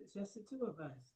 It's just the two of us.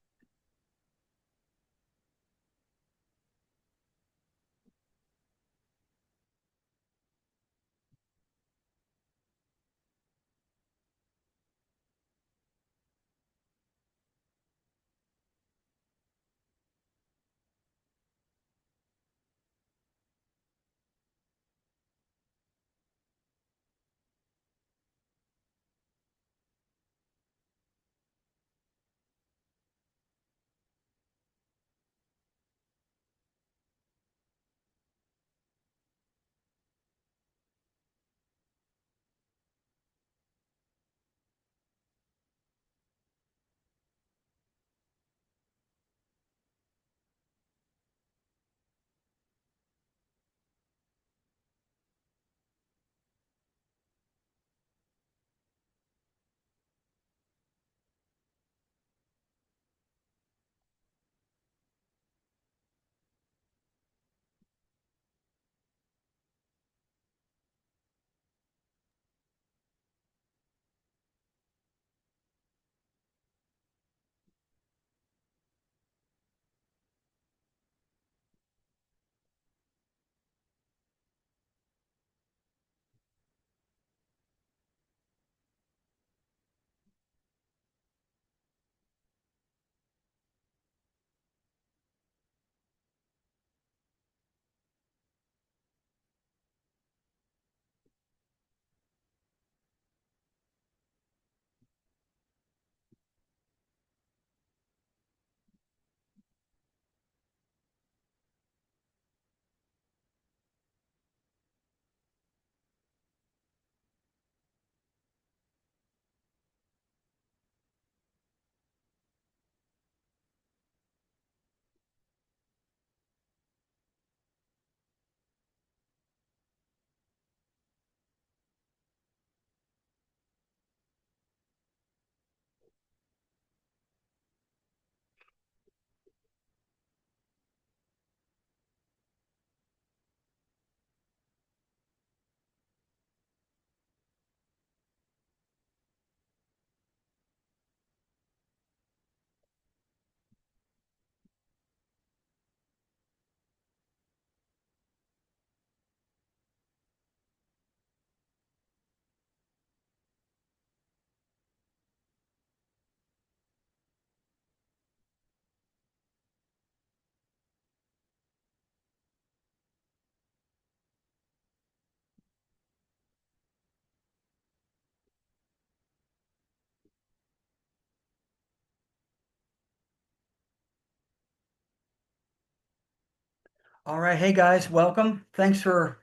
All right, hey guys, welcome. Thanks for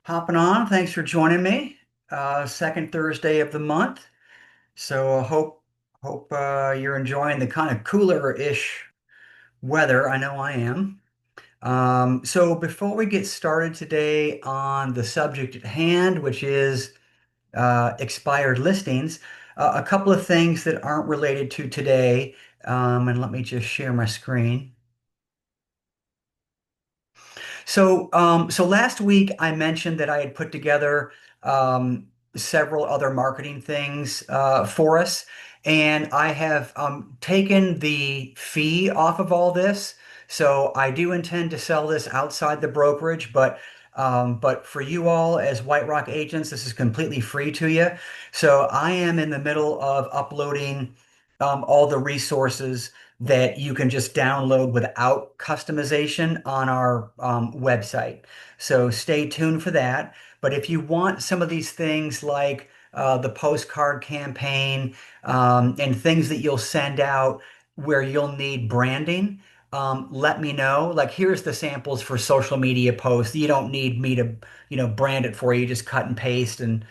hopping on. Thanks for joining me. Second Thursday of the month. So hope you're enjoying the kind of cooler-ish weather. I know I am. So before we get started today on the subject at hand, which is expired listings, a couple of things that aren't related to today. And let me just share my screen. So last week I mentioned that I had put together several other marketing things for us, and I have taken the fee off of all this. So I do intend to sell this outside the brokerage, but for you all as White Rock agents, this is completely free to you. So I am in the middle of uploading all the resources that you can just download without customization on our website. So stay tuned for that. But if you want some of these things like the postcard campaign and things that you'll send out where you'll need branding, let me know. Like here's the samples for social media posts. You don't need me to, brand it for you. Just cut and paste and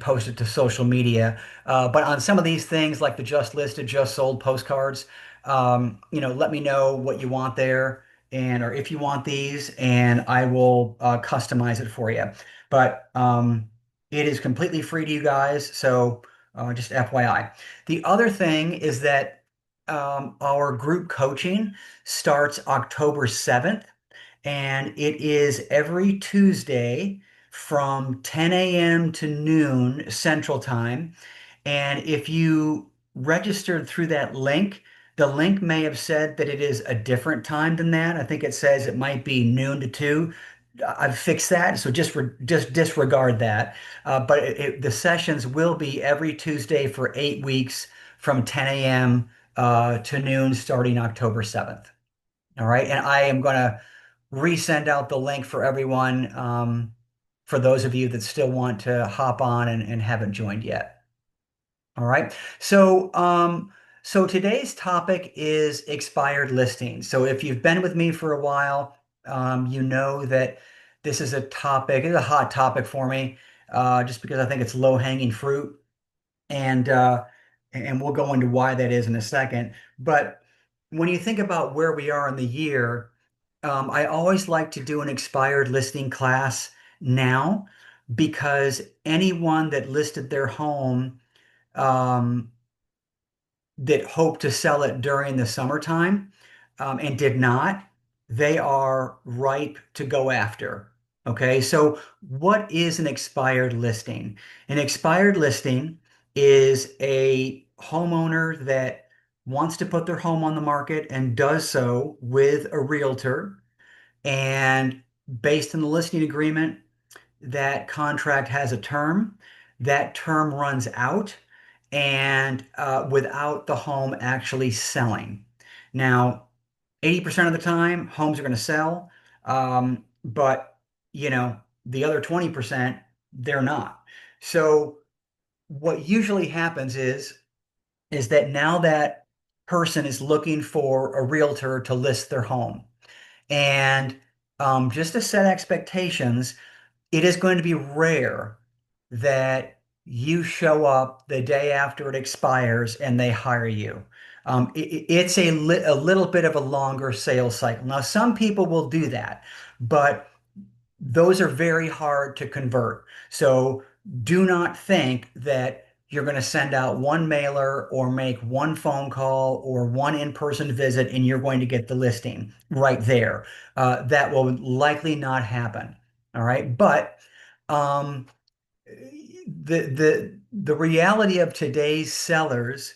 post it to social media. But on some of these things, like the just listed, just sold postcards, let me know what you want there and or if you want these, and I will customize it for you. But it is completely free to you guys, so just FYI. The other thing is that our group coaching starts October 7th, and it is every Tuesday from 10 a.m. to noon Central Time. And if you registered through that link, the link may have said that it is a different time than that. I think it says it might be noon to 2. I've fixed that, so just disregard that. But the sessions will be every Tuesday for 8 weeks from 10 a.m. To noon starting October 7th. All right. And I am going to resend out the link for everyone, for those of you that still want to hop on and haven't joined yet. All right. So today's topic is expired listings. So if you've been with me for a while, you know that this is a topic, it's a hot topic for me, just because I think it's low-hanging fruit. And and we'll go into why that is in a second. But when you think about where we are in the year, I always like to do an expired listing class now because anyone that listed their home, um, that hoped to sell it during the summertime, and did not, they are ripe to go after. Okay, so what is an expired listing? An expired listing is a homeowner that wants to put their home on the market and does so with a realtor. And based on the listing agreement, that contract has a term. That term runs out, and without the home actually selling. Now, 80% of the time, homes are going to sell, but the other 20%, they're not. So what usually happens is that now that person is looking for a realtor to list their home. And just to set expectations, it is going to be rare that you show up the day after it expires and they hire you. It's a little bit of a longer sales cycle. Now, some people will do that, but those are very hard to convert. So do not think that you're going to send out one mailer or make one phone call or one in-person visit and you're going to get the listing right there. That will likely not happen. All right. But um, the reality of today's sellers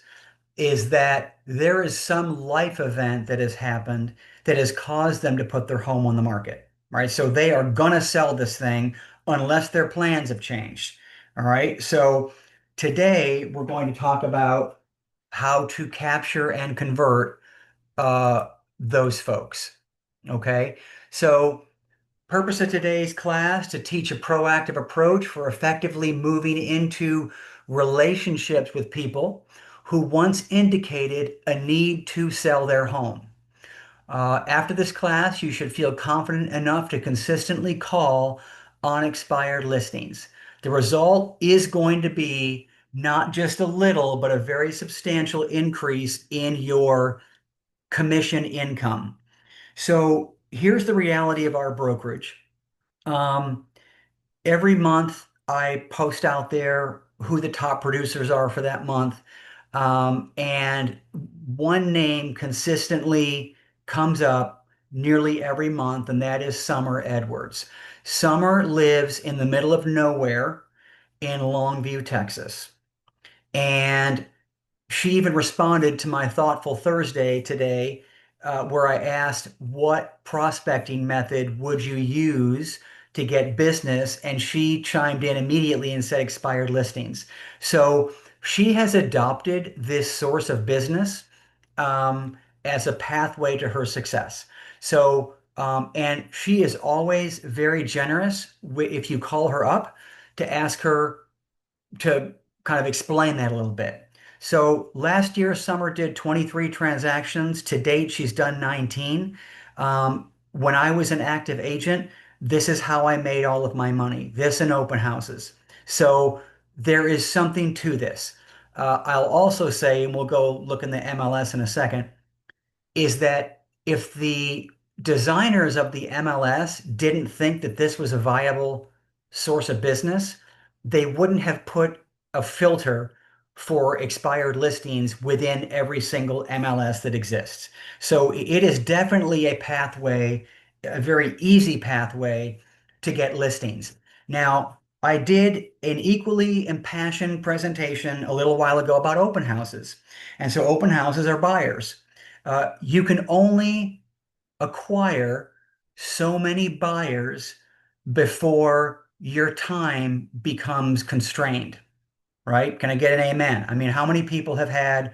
is that there is some life event that has happened that has caused them to put their home on the market, right? So they are gonna sell this thing unless their plans have changed. All right. So today we're going to talk about how to capture and convert uh, those folks. Okay. So purpose of today's class to teach a proactive approach for effectively moving into relationships with people who once indicated a need to sell their home. After this class, you should feel confident enough to consistently call on expired listings. The result is going to be not just a little, but a very substantial increase in your commission income. So here's the reality of our brokerage. Um, every month I post out there who the top producers are for that month. And one name consistently comes up nearly every month, and that is Summer Edwards. Summer lives in the middle of nowhere in Longview, Texas. And she even responded to my Thoughtful Thursday today, where I asked, what prospecting method would you use to get business? And she chimed in immediately and said expired listings. So she has adopted this source of business, as a pathway to her success. So, and she is always very generous if you call her up to ask her to kind of explain that a little bit. So last year, Summer did 23 transactions. To date, she's done 19. When I was an active agent, this is how I made all of my money, this and open houses. So there is something to this. I'll also say, and we'll go look in the MLS in a second, is that if the designers of the MLS didn't think that this was a viable source of business, they wouldn't have put a filter for expired listings within every single MLS that exists. So it is definitely a pathway, a very easy pathway to get listings. Now, I did an equally impassioned presentation a little while ago about open houses. And so open houses are buyers. You can only acquire so many buyers before your time becomes constrained, right? Can I get an amen? I mean, how many people have had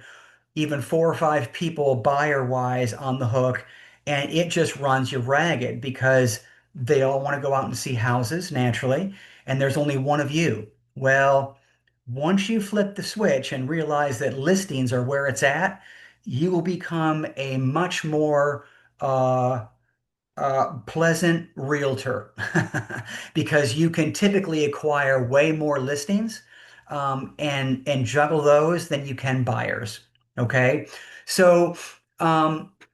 even four or five people buyer wise on the hook, and it just runs you ragged because they all want to go out and see houses naturally, and there's only one of you. Well, once you flip the switch and realize that listings are where it's at, you will become a much more pleasant realtor because you can typically acquire way more listings and juggle those than you can buyers. Okay, so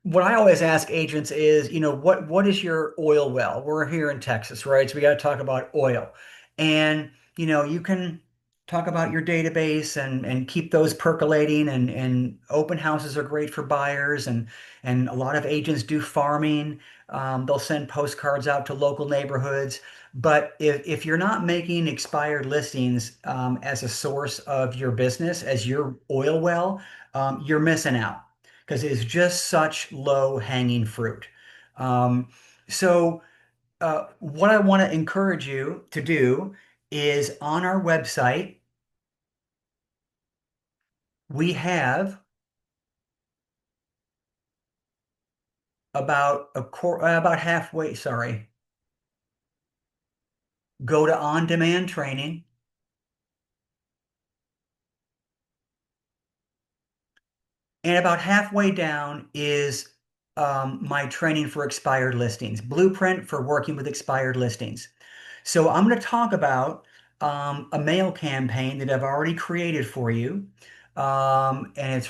what I always ask agents is, what is your oil well? We're here in Texas, right? So we got to talk about oil, and you can talk about your database and keep those percolating. And open houses are great for buyers, and a lot of agents do farming. They'll send postcards out to local neighborhoods. But if you're not making expired listings as a source of your business, as your oil well, you're missing out because it's just such low hanging fruit. Um, so, what I want to encourage you to do is on our website, we have about halfway, sorry, go to on-demand training. And about halfway down is my training for expired listings, blueprint for working with expired listings. So I'm going to talk about a mail campaign that I've already created for you. And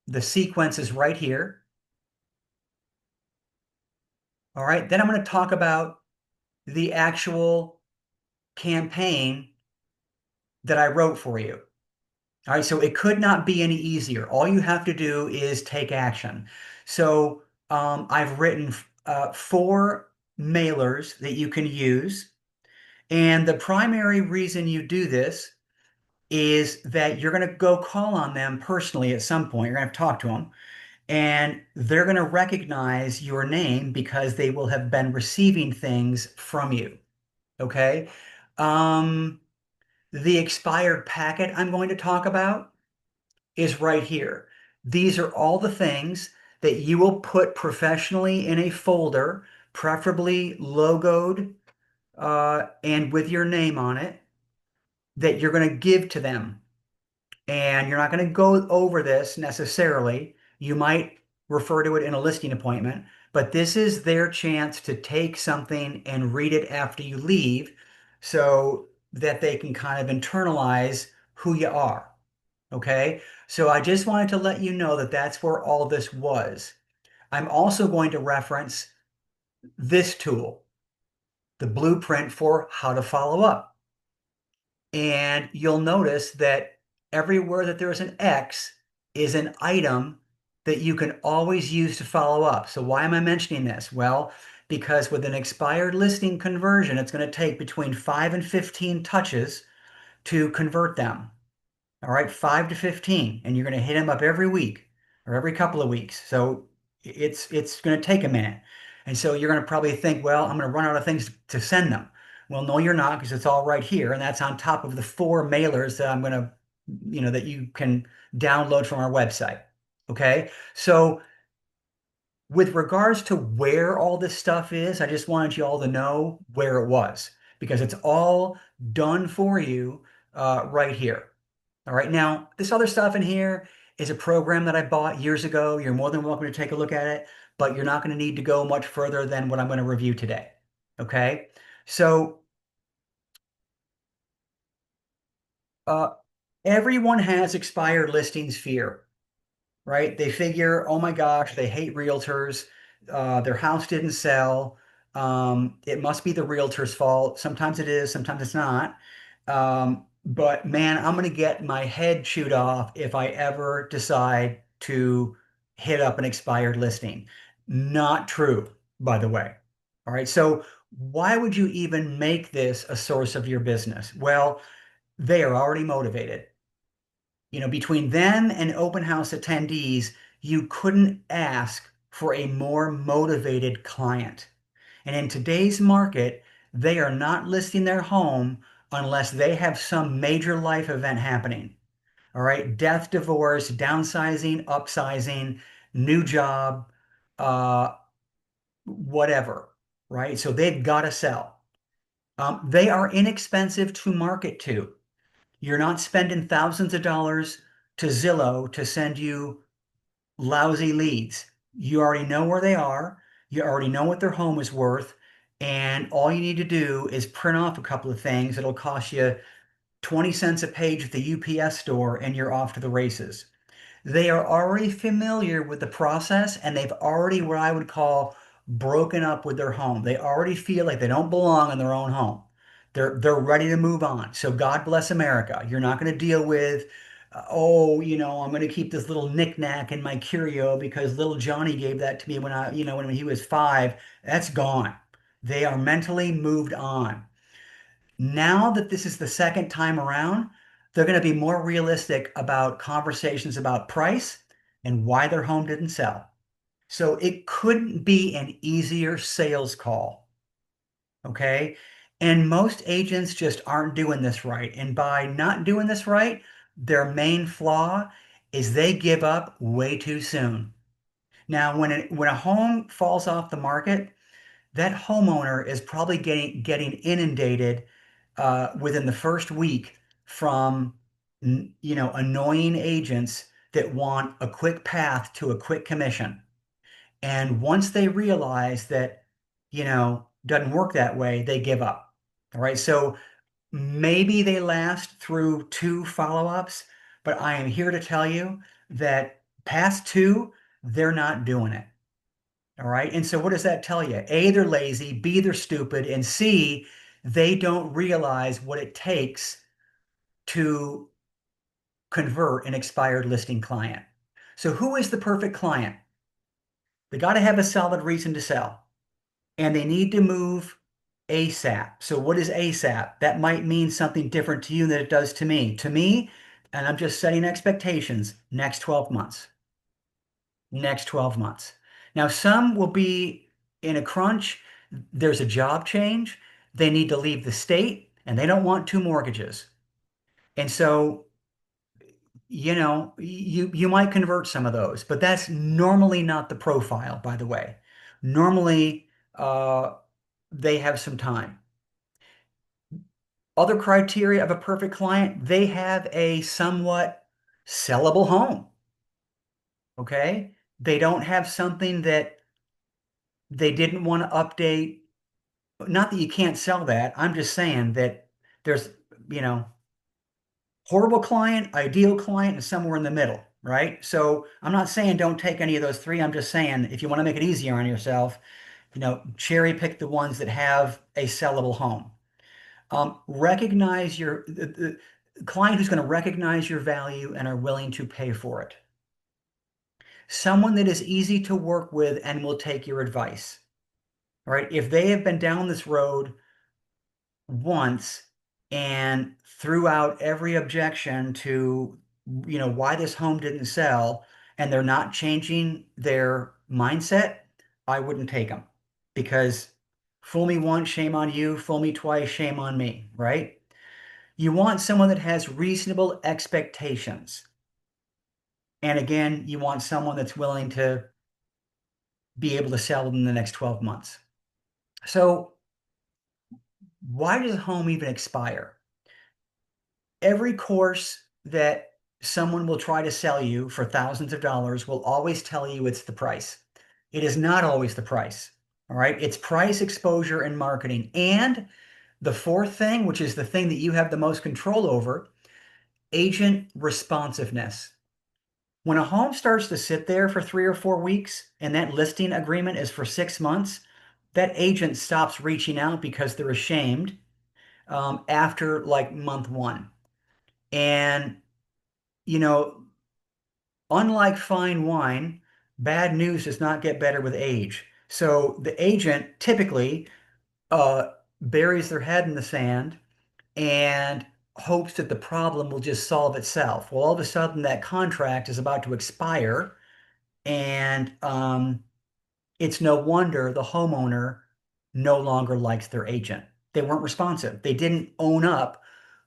the sequence is right here. All right. Then I'm going to talk about the actual campaign that I wrote for you. All right, so it could not be any easier. All you have to do is take action. So I've written four mailers that you can use. And the primary reason you do this is that you're going to go call on them personally at some point. You're going to have to talk to them. And they're going to recognize your name because they will have been receiving things from you. Okay. Um, the expired packet I'm going to talk about is right here. These are all the things that you will put professionally in a folder, preferably logoed and with your name on it, that you're going to give to them. And you're not going to go over this necessarily. You might refer to it in a listing appointment, but this is their chance to take something and read it after you leave so that they can kind of internalize who you are. Okay, so I just wanted to let you know that that's where all this was. I'm also going to reference this tool, the blueprint for how to follow up. And you'll notice that everywhere that there's an X is an item that you can always use to follow up. So why am I mentioning this? Well, because with an expired listing conversion, it's going to take between 5 and 15 touches to convert them. All right, 5 to 15, and you're going to hit them up every week or every couple of weeks. So it's going to take a minute. And so you're going to probably think, well, I'm going to run out of things to send them. Well, no, you're not because it's all right here. And that's on top of the four mailers that I'm going to, that you can download from our website. Okay. So with regards to where all this stuff is, I just wanted you all to know where it was because it's all done for you right here. All right. Now, this other stuff in here is a program that I bought years ago. You're more than welcome to take a look at it, but you're not going to need to go much further than what I'm going to review today. Okay. So, uh, everyone has expired listings fear, right? They figure, oh my gosh, they hate realtors. Their house didn't sell. It must be the realtor's fault. Sometimes it is, sometimes it's not. But man, I'm going to get my head chewed off if I ever decide to hit up an expired listing. Not true, by the way. All right. So Why would you even make this a source of your business? Well, they are already motivated. Between them and open house attendees, you couldn't ask for a more motivated client. And in today's market, they are not listing their home unless they have some major life event happening. All right, death, divorce, downsizing, upsizing, new job, uh, whatever, right? So they've got to sell. They are inexpensive to market to. You're not spending thousands of dollars to Zillow to send you lousy leads. You already know where they are. You already know what their home is worth. And all you need to do is print off a couple of things. It'll cost you 20 cents a page at the UPS store, and you're off to the races. They are already familiar with the process and they've already what I would call broken up with their home. They already feel like they don't belong in their own home. They're ready to move on. So God bless America. You're not going to deal with, oh, I'm going to keep this little knickknack in my curio because little Johnny gave that to me when he was 5. That's gone. They are mentally moved on. Now that this is the second time around, they're going to be more realistic about conversations about price and why their home didn't sell. So it couldn't be an easier sales call. Okay. And most agents just aren't doing this right. And by not doing this right, their main flaw is they give up way too soon. Now, when a home falls off the market, that homeowner is probably getting inundated within the first week from annoying agents that want a quick path to a quick commission. And once they realize that doesn't work that way, they give up. All right. So maybe they last through 2 follow-ups, but I am here to tell you that past 2, they're not doing it. All right. And so what does that tell you? A, they're lazy, B, they're stupid, and C, they don't realize what it takes to convert an expired listing client. So who is the perfect client? They got to have a solid reason to sell and they need to move ASAP. So what is ASAP? That might mean something different to you than it does to me. To me, and I'm just setting expectations, next 12 months. Next 12 months. Now, some will be in a crunch. There's a job change. They need to leave the state and they don't want 2 mortgages. And so, you might convert some of those, but that's normally not the profile, by the way. Normally, they have some time. Other criteria of a perfect client, they have a somewhat sellable home. Okay. They don't have something that they didn't want to update. Not that you can't sell that. I'm just saying that there's, you know, horrible client, ideal client, and somewhere in the middle, right? So I'm not saying don't take any of those 3. I'm just saying if you want to make it easier on yourself, cherry pick the ones that have a sellable home. Recognize the client who's going to recognize your value and are willing to pay for it. Someone that is easy to work with and will take your advice. All right. If they have been down this road once and threw out every objection to, why this home didn't sell and they're not changing their mindset, I wouldn't take them because fool me once, shame on you, fool me twice, shame on me, right? You want someone that has reasonable expectations. And again, you want someone that's willing to be able to sell in the next 12 months. So, why does a home even expire? Every course that someone will try to sell you for thousands of dollars will always tell you it's the price. It is not always the price. All right. It's price, exposure, and marketing. And the fourth thing, which is the thing that you have the most control over, agent responsiveness. When a home starts to sit there for 3 or 4 weeks and that listing agreement is for 6 months, that agent stops reaching out because they're ashamed after like month 1. And, you know, unlike fine wine, bad news does not get better with age. So the agent typically buries their head in the sand and hopes that the problem will just solve itself. Well, all of a sudden, that contract is about to expire, and it's no wonder the homeowner no longer likes their agent. They weren't responsive. They didn't own up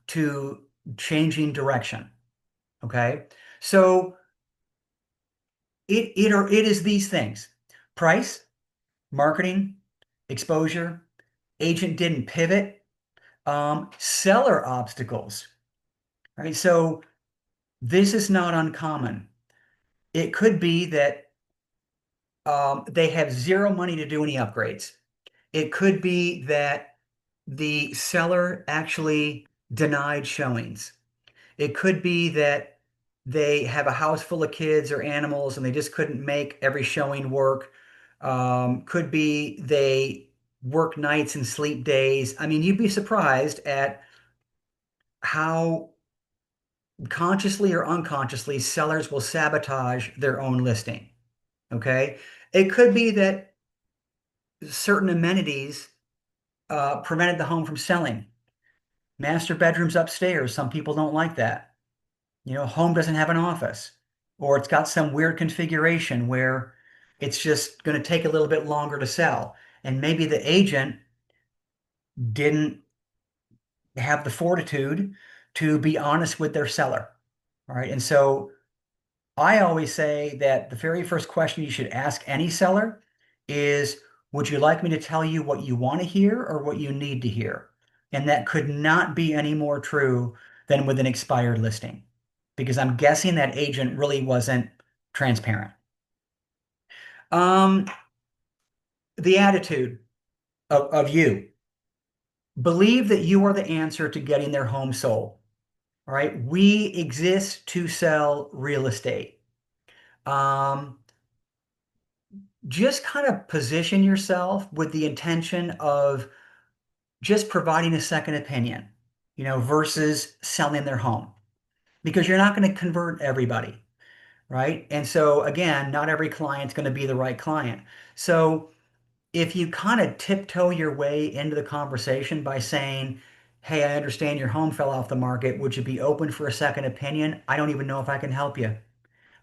to changing direction. Okay. So it is these things: price, marketing, exposure, agent didn't pivot, seller obstacles. Right. So this is not uncommon. It could be that they have zero money to do any upgrades. It could be that the seller actually denied showings. It could be that they have a house full of kids or animals and they just couldn't make every showing work. Could be they work nights and sleep days. I mean, you'd be surprised at how consciously or unconsciously sellers will sabotage their own listing. Okay. It could be that certain amenities prevented the home from selling. Master bedrooms upstairs. Some people don't like that. Home doesn't have an office, or it's got some weird configuration where it's just going to take a little bit longer to sell. And maybe the agent didn't have the fortitude to be honest with their seller. All right. And so I always say that the very first question you should ask any seller is, would you like me to tell you what you want to hear or what you need to hear? And that could not be any more true than with an expired listing, because I'm guessing that agent really wasn't transparent. Um, the attitude of you. Believe that you are the answer to getting their home sold. All right. We exist to sell real estate. Um, just kind of position yourself with the intention of just providing a second opinion, versus selling their home, because you're not going to convert everybody, right? And so again, not every client's going to be the right client. So if you kind of tiptoe your way into the conversation by saying, "Hey, I understand your home fell off the market. Would you be open for a second opinion? I don't even know if I can help you,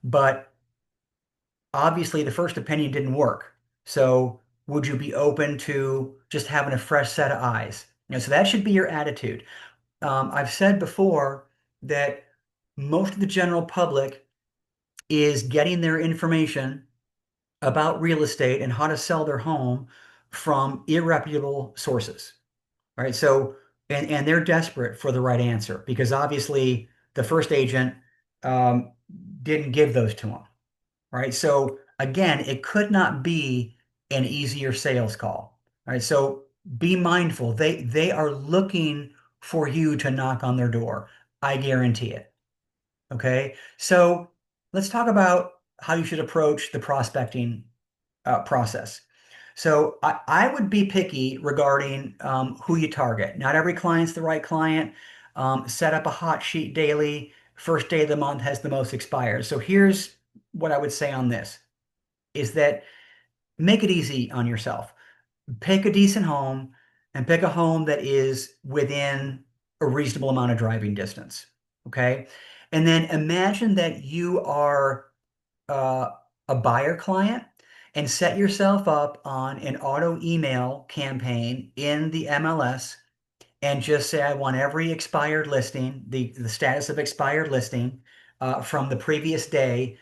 but obviously the first opinion didn't work. So would you be open to just having a fresh set of eyes?" So that should be your attitude. I've said before that most of the general public is getting their information about real estate and how to sell their home from irreputable sources. Right. So, and they're desperate for the right answer because obviously the first agent um, didn't give those to them. Right. So again, it could not be an easier sales call. Right. So be mindful. They are looking for you to knock on their door. I guarantee it. Okay. So let's talk about how you should approach the prospecting process. So I would be picky regarding who you target. Not every client's the right client. Set up a hot sheet daily. First day of the month has the most expired. So here's what I would say on this is that make it easy on yourself. Pick a decent home and pick a home that is within a reasonable amount of driving distance. Okay. And then imagine that you are uh, a buyer client and set yourself up on an auto email campaign in the MLS and just say, I want every expired listing, the status of expired listing from the previous day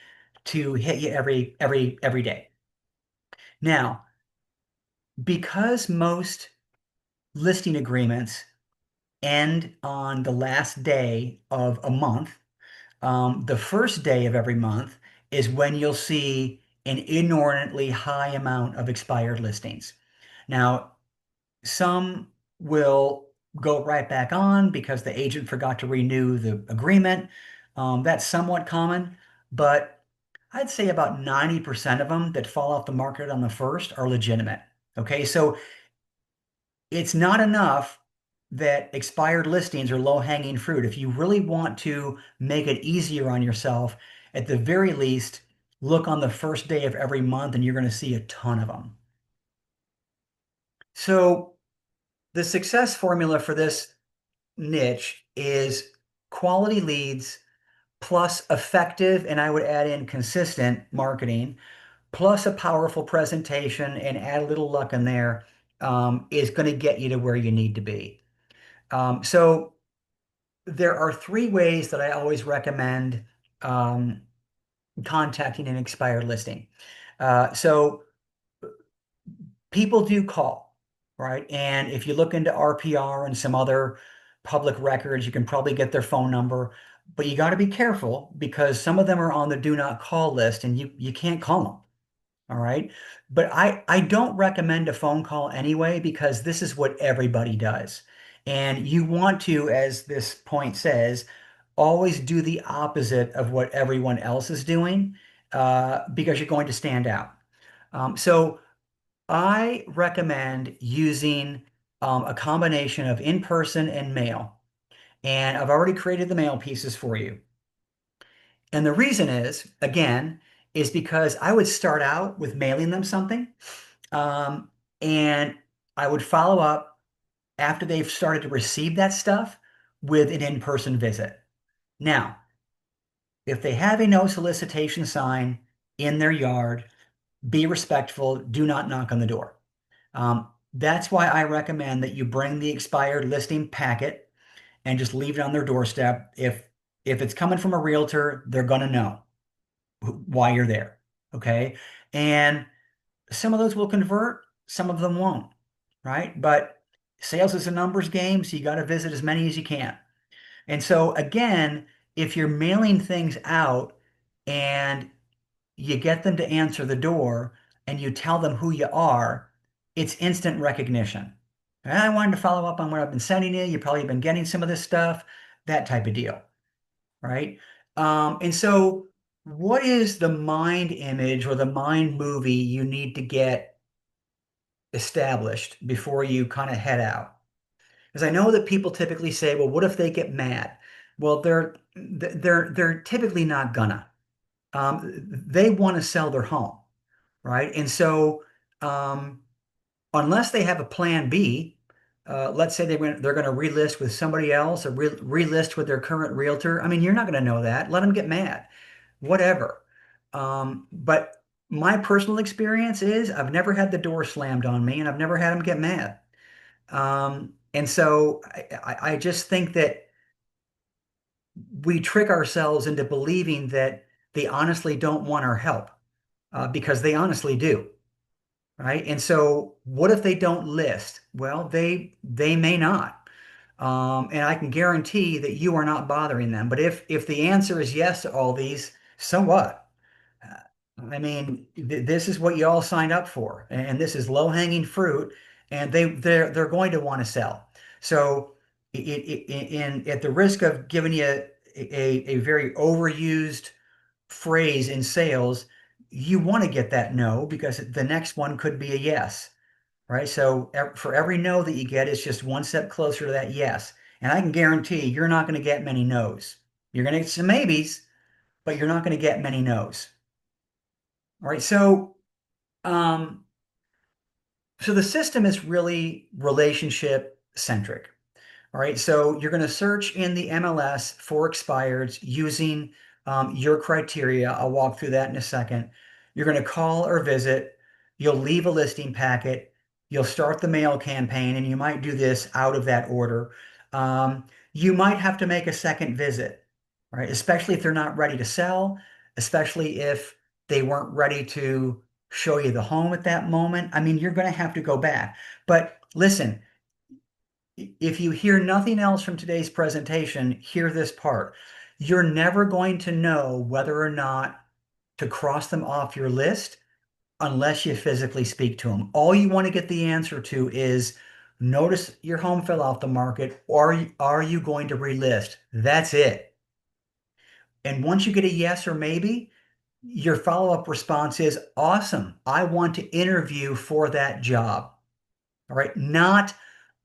to hit you every day. Now, because most listing agreements end on the last day of a month, the first day of every month is when you'll see an inordinately high amount of expired listings. Now, some will go right back on because the agent forgot to renew the agreement. That's somewhat common, but I'd say about 90% of them that fall off the market on the first are legitimate. Okay, so it's not enough that expired listings are low-hanging fruit. If you really want to make it easier on yourself, at the very least, look on the first day of every month and you're going to see a ton of them. So The success formula for this niche is quality leads plus effective, and I would add in consistent marketing, plus a powerful presentation and add a little luck in there, is going to get you to where you need to be. So there are three ways that I always recommend um, contacting an expired listing. So people do call, right? And if you look into RPR and some other public records, you can probably get their phone number. But you got to be careful because some of them are on the do not call list and you can't call them. All right. But I don't recommend a phone call anyway because this is what everybody does. And you want to, as this point says, always do the opposite of what everyone else is doing because you're going to stand out. So I recommend using a combination of in-person and mail. And I've already created the mail pieces for you. And the reason is, again, is because I would start out with mailing them something, um, and I would follow up after they've started to receive that stuff with an in-person visit. Now, if they have a no solicitation sign in their yard, be respectful, do not knock on the door. That's why I recommend that you bring the expired listing packet and just leave it on their doorstep. If it's coming from a realtor, they're gonna know why you're there. Okay. And some of those will convert, some of them won't, right? But sales is a numbers game, so you got to visit as many as you can. And so again, if you're mailing things out and you get them to answer the door and you tell them who you are, it's instant recognition. And I wanted to follow up on what I've been sending you. You probably been getting some of this stuff, that type of deal, right? And so, what is the mind image or the mind movie you need to get established before you kind of head out? Because I know that people typically say, "Well, what if they get mad?" Well, they're typically not gonna. They want to sell their home, right? And so, um, unless they have a plan B, let's say they're going to relist with somebody else or relist with their current realtor. I mean, you're not going to know that. Let them get mad, whatever. But my personal experience is I've never had the door slammed on me and I've never had them get mad. And so I just think that we trick ourselves into believing that they honestly don't want our help because they honestly do. Right? And so what if they don't list? Well, they may not. And I can guarantee that you are not bothering them. But if the answer is yes to all these, so what? I mean, this is what you all signed up for, and this is low-hanging fruit, and they're going to want to sell. So, in at the risk of giving you a very overused phrase in sales, you want to get that no because the next one could be a yes, right? So for every no that you get, it's just one step closer to that yes. And I can guarantee you're not going to get many no's. You're going to get some maybes, but you're not going to get many no's. All right. Um, so the system is really relationship centric. All right, so you're going to search in the MLS for expireds using your criteria. I'll walk through that in a second. You're going to call or visit. You'll leave a listing packet. You'll start the mail campaign, and you might do this out of that order. You might have to make a second visit, right? Especially if they're not ready to sell, especially if they weren't ready to show you the home at that moment. I mean, you're going to have to go back. But listen, if you hear nothing else from today's presentation, hear this part. You're never going to know whether or not to cross them off your list unless you physically speak to them. All you want to get the answer to is notice your home fell off the market, or are you going to relist? That's it. And once you get a yes or maybe, your follow-up response is awesome. I want to interview for that job. All right. Not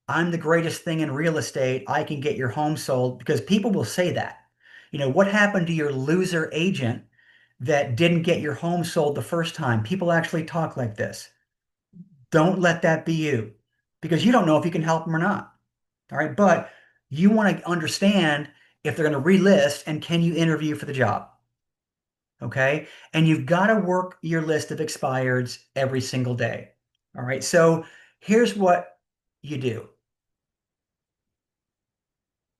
I'm the greatest thing in real estate. I can get your home sold because people will say that. You know, what happened to your loser agent that didn't get your home sold the first time? People actually talk like this. Don't let that be you. because you don't know if you can help them or not. All right. But you want to understand if they're going to relist and can you interview for the job. Okay. And you've got to work your list of expireds every single day. All right. So here's what you do.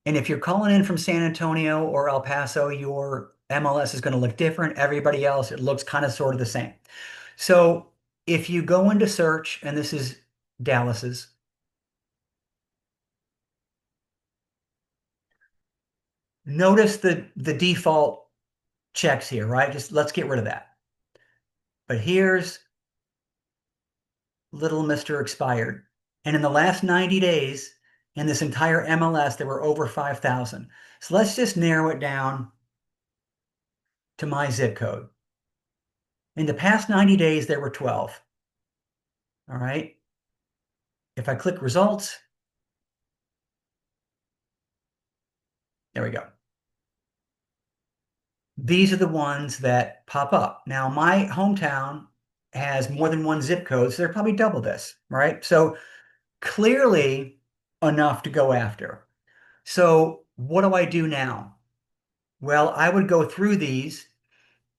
And if you're calling in from San Antonio or El Paso, your MLS is going to look different. Everybody else, it looks kind of sort of the same. So if you go into search, and this is Dallas's, notice the default checks here, right? Just let's get rid of that. But here's Little Mr. Expired. And in the last 90 days, in this entire MLS, there were over 5,000. So let's just narrow it down to my zip code. In the past 90 days, there were 12. All right. If I click results, there we go. These are the ones that pop up. Now, my hometown has more than one zip code, so they're probably double this, right? So clearly enough to go after. So what do I do now? Well, I would go through these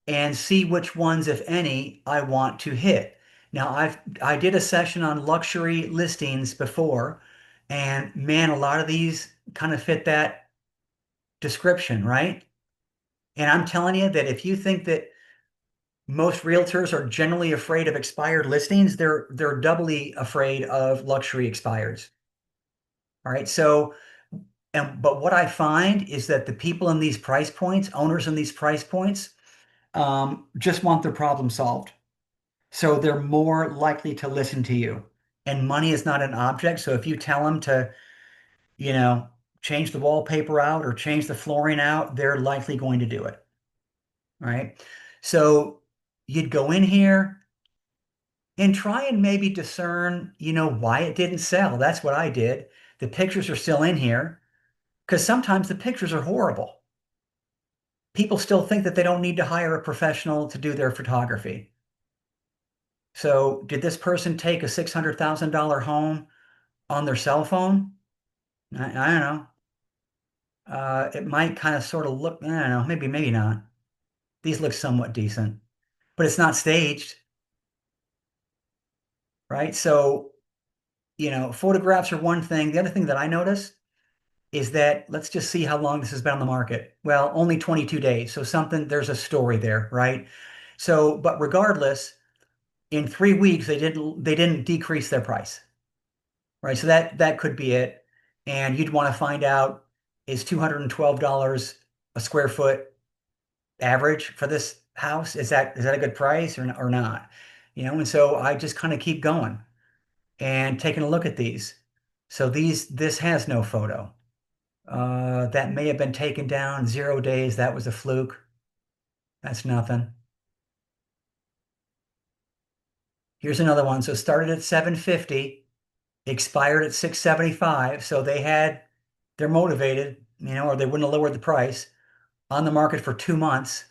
and see which ones, if any, I want to hit. Now, I did a session on luxury listings before, and man, a lot of these kind of fit that description, right? And I'm telling you that if you think that most realtors are generally afraid of expired listings, they're doubly afraid of luxury expireds. All right. So, but what I find is that the people in these price points, owners in these price points, just want their problem solved. So they're more likely to listen to you. And money is not an object. So if you tell them to, you know, change the wallpaper out or change the flooring out, they're likely going to do it. Right. So you'd go in here and try and maybe discern, why it didn't sell. That's what I did. The pictures are still in here because sometimes the pictures are horrible. People still think that they don't need to hire a professional to do their photography. So, did this person take a $600,000 home on their cell phone? I don't know. It might kind of sort of look, I don't know, maybe not. These look somewhat decent, but it's not staged, right? So, photographs are one thing. The other thing that I notice is that let's just see how long this has been on the market. Well, only 22 days. So there's a story there, right? So, but regardless, in 3 weeks, they didn't decrease their price, right? So that could be it. And you'd want to find out, is $212 a square foot average for this house? Is that a good price or not? And so I just kind of keep going and taking a look at these. So this has no photo. That may have been taken down 0 days. That was a fluke. That's nothing. Here's another one. So started at 750, expired at 675. So they're motivated, or they wouldn't have lowered the price. On the market for 2 months.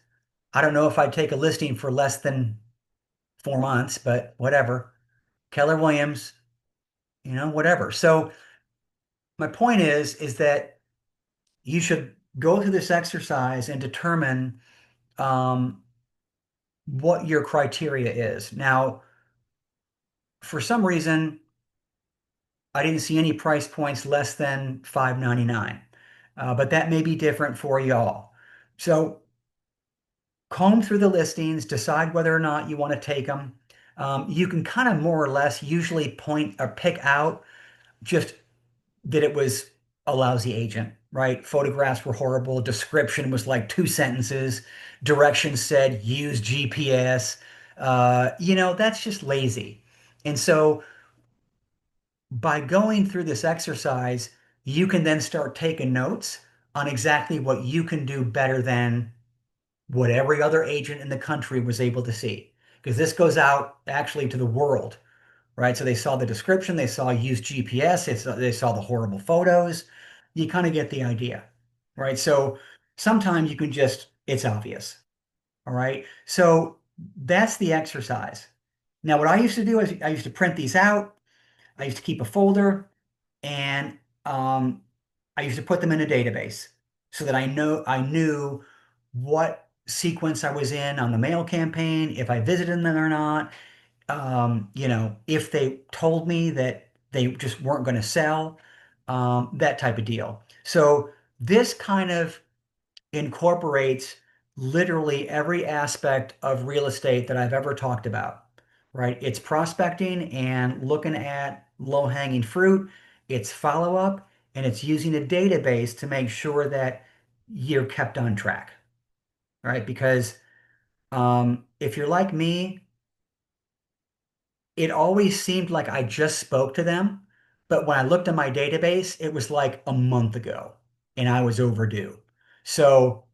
I don't know if I'd take a listing for less than 4 months, but whatever. Keller Williams, whatever. So my point is that you should go through this exercise and determine um, what your criteria is. Now, for some reason, I didn't see any price points less than $599, but that may be different for y'all. So comb through the listings, decide whether or not you want to take them. You can kind of more or less usually point or pick out just that it was a lousy agent, right? Photographs were horrible. Description was like 2 sentences. Directions said use GPS. That's just lazy. And so by going through this exercise, you can then start taking notes on exactly what you can do better than what every other agent in the country was able to see. Because this goes out actually to the world, right? So they saw the description, they saw use GPS, they saw the horrible photos. You kind of get the idea, right? So sometimes you can it's obvious, all right? So that's the exercise. Now, what I used to do is I used to print these out. I used to keep a folder, and I used to put them in a database so that I knew what sequence I was in on the mail campaign, if I visited them or not, if they told me that they just weren't going to sell, that type of deal. So this kind of incorporates literally every aspect of real estate that I've ever talked about, right? It's prospecting and looking at low-hanging fruit, it's follow-up, and it's using a database to make sure that you're kept on track, right? Because if you're like me, it always seemed like I just spoke to them, but when I looked at my database, it was like a month ago and I was overdue. So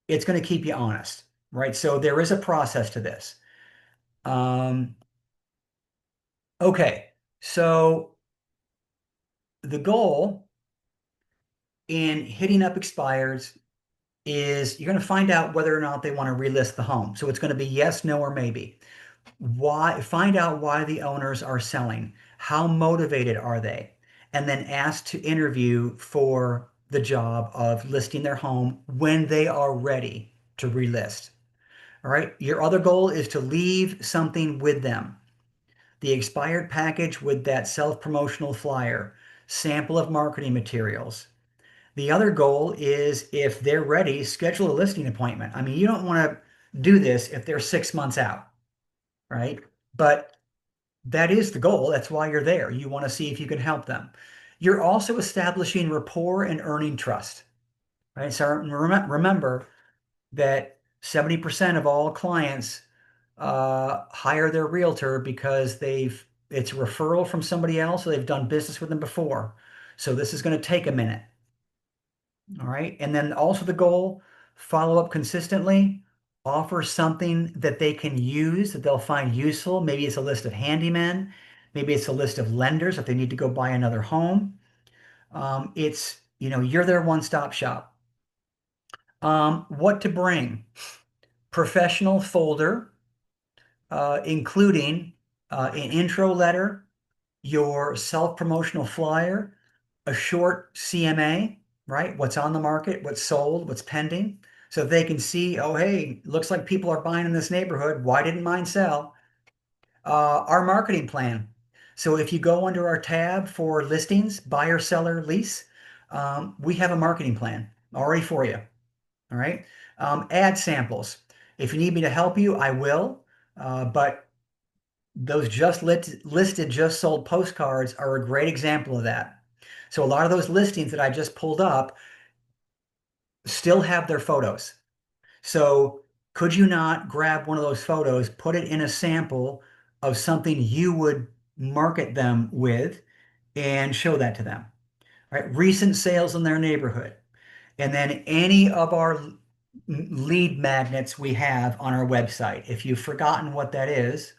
it's going to keep you honest, right? So there is a process to this. Um, okay, so the goal in hitting up expireds is you're going to find out whether or not they want to relist the home. So it's going to be yes, no, or maybe. Why, find out why the owners are selling. How motivated are they? And then ask to interview for the job of listing their home when they are ready to relist. All right. Your other goal is to leave something with them. The expired package with that self-promotional flyer, sample of marketing materials. The other goal is if they're ready, schedule a listing appointment. I mean, you don't want to do this if they're 6 months out, right? But that is the goal. That's why you're there. You want to see if you can help them. You're also establishing rapport and earning trust, right? So remember that 70% of all clients hire their realtor because it's a referral from somebody else or they've done business with them before. So this is going to take a minute. All right. And then also the goal, follow up consistently, offer something that they can use that they'll find useful. Maybe it's a list of handymen. Maybe it's a list of lenders if they need to go buy another home. You're their one-stop shop. What to bring? Professional folder, including an intro letter, your self-promotional flyer, a short CMA, right? What's on the market, what's sold, what's pending, so they can see, oh, hey, looks like people are buying in this neighborhood. Why didn't mine sell? Our marketing plan. So if you go under our tab for listings, buyer, seller, lease, we have a marketing plan already for you. All right. Ad samples. If you need me to help you, I will. But those listed, just sold postcards are a great example of that. So a lot of those listings that I just pulled up still have their photos. So could you not grab one of those photos, put it in a sample of something you would market them with and show that to them, right? Recent sales in their neighborhood. And then any of our lead magnets we have on our website. If you've forgotten what that is,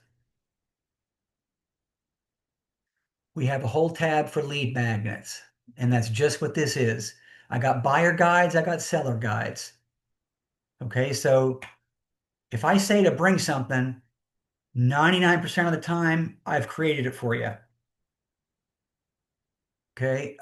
we have a whole tab for lead magnets, and that's just what this is. I got buyer guides, I got seller guides. Okay, so if I say to bring something, 99% of the time, I've created it for you. Okay,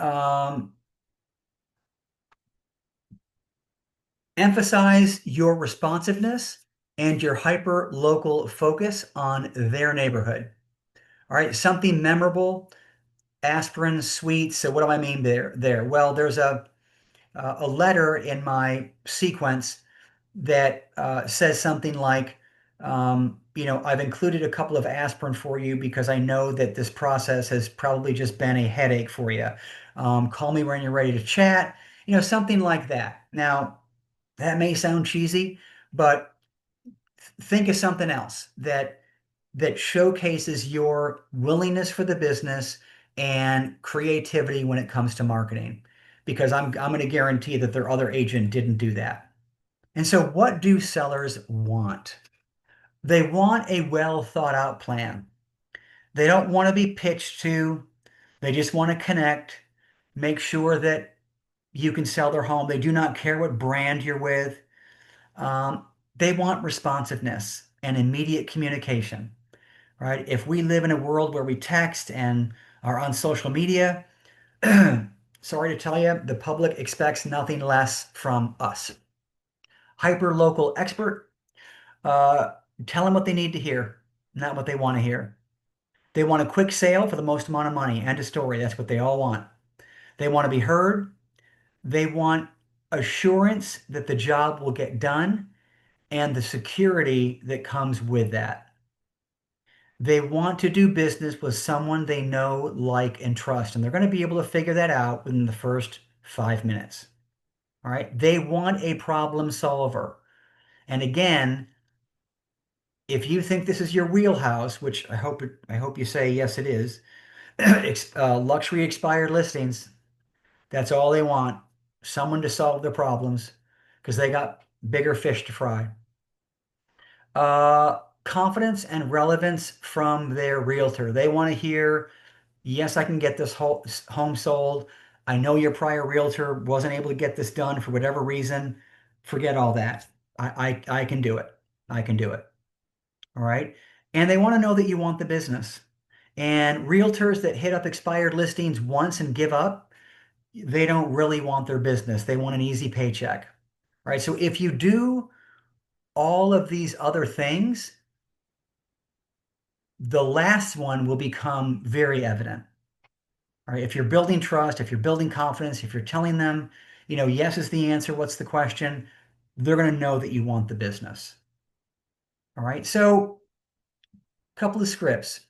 emphasize your responsiveness and your hyper local focus on their neighborhood. All right, something memorable, aspirin, sweets. So what do I mean there? Well, there's a letter in my sequence that says something like, I've included a couple of aspirin for you because I know that this process has probably just been a headache for you. Call me when you're ready to chat, something like that. Now, that may sound cheesy, but think of something else that showcases your willingness for the business and creativity when it comes to marketing. Because I'm going to guarantee that their other agent didn't do that. And so, what do sellers want? They want a well thought out plan. They don't want to be pitched to, they just want to connect, make sure that you can sell their home. They do not care what brand you're with. Um, they want responsiveness and immediate communication, right? If we live in a world where we text and are on social media. Sorry to tell you, the public expects nothing less from us. Hyper local expert, uh, tell them what they need to hear, not what they want to hear. They want a quick sale for the most amount of money. End of story. That's what they all want. They want to be heard. They want assurance that the job will get done and the security that comes with that. They want to do business with someone they know, like, and trust, and they're going to be able to figure that out within the first 5 minutes. All right. They want a problem solver. And again, if you think this is your wheelhouse, which I hope you say yes, it is, luxury expired listings, that's all they want. Someone to solve their problems because they got bigger fish to fry. Confidence and relevance from their realtor. They want to hear, yes, I can get this home sold. I know your prior realtor wasn't able to get this done for whatever reason. Forget all that. I can do it. I can do it. All right. And they want to know that you want the business. And realtors that hit up expired listings once and give up, they don't really want their business. They want an easy paycheck. All right. So if you do all of these other things, the last one will become very evident. All right. If you're building trust, if you're building confidence, if you're telling them, yes is the answer, what's the question, they're going to know that you want the business. All right. So, a couple of scripts.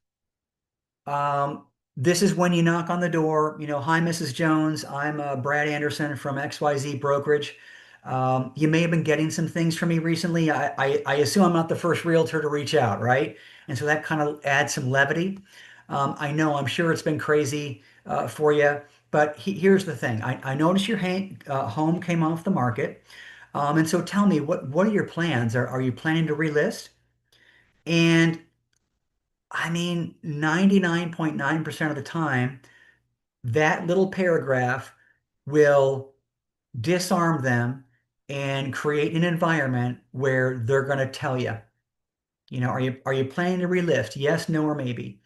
Um, this is when you knock on the door, hi, Mrs. Jones. I'm Brad Anderson from XYZ Brokerage. You may have been getting some things from me recently. I assume I'm not the first realtor to reach out, right? And so that kind of adds some levity. I know, I'm sure it's been crazy for you, but here's the thing. I noticed your home came off the market. And so tell me, what are your plans? Are you planning to relist? And I mean, 99.9% of the time, that little paragraph will disarm them and create an environment where they're going to tell you, are you planning to relist? Yes, no, or maybe.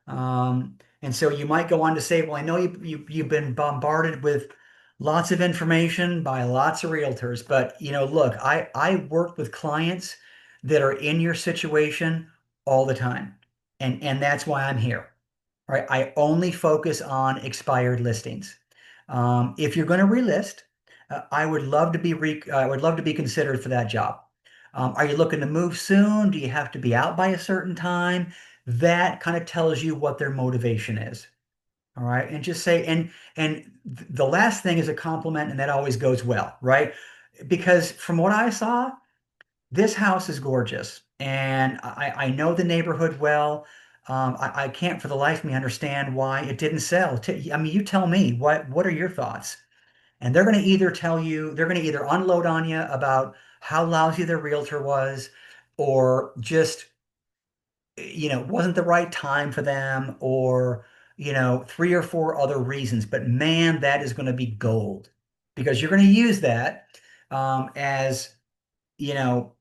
And so you might go on to say, well, I know you've been bombarded with lots of information by lots of realtors, but look, I work with clients that are in your situation all the time, and that's why I'm here. All right, I only focus on expired listings. If you're going to relist, I would love to be considered for that job. Are you looking to move soon? Do you have to be out by a certain time? That kind of tells you what their motivation is. All right, and just say, the last thing is a compliment, and that always goes well, right? Because from what I saw, this house is gorgeous, and I know the neighborhood well. I can't for the life of me understand why it didn't sell. I mean, you tell me, what are your thoughts? And they're going to either unload on you about how lousy their realtor was, or just, wasn't the right time for them, or, three or four other reasons. But man, that is going to be gold because you're going to use that as, you know,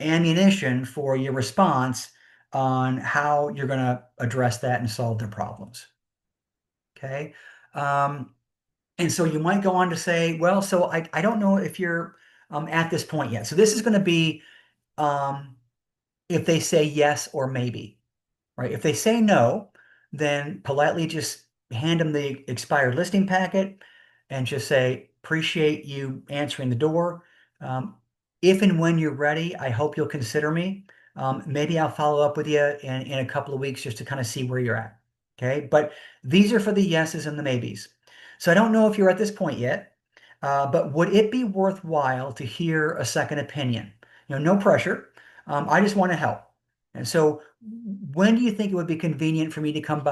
ammunition for your response on how you're going to address that and solve their problems. Okay. Um, and so you might go on to say, well, so I don't know if you're at this point yet. So this is going to be um, if they say yes or maybe, right? If they say no, then politely just hand them the expired listing packet and just say, appreciate you answering the door. Um, if and when you're ready, I hope you'll consider me. Maybe I'll follow up with you in a couple of weeks just to kind of see where you're at. Okay. But these are for the yeses and the maybes. So I don't know if you're at this point yet, but would it be worthwhile to hear a second opinion? No pressure. I just want to help. And so when do you think it would be convenient for me to come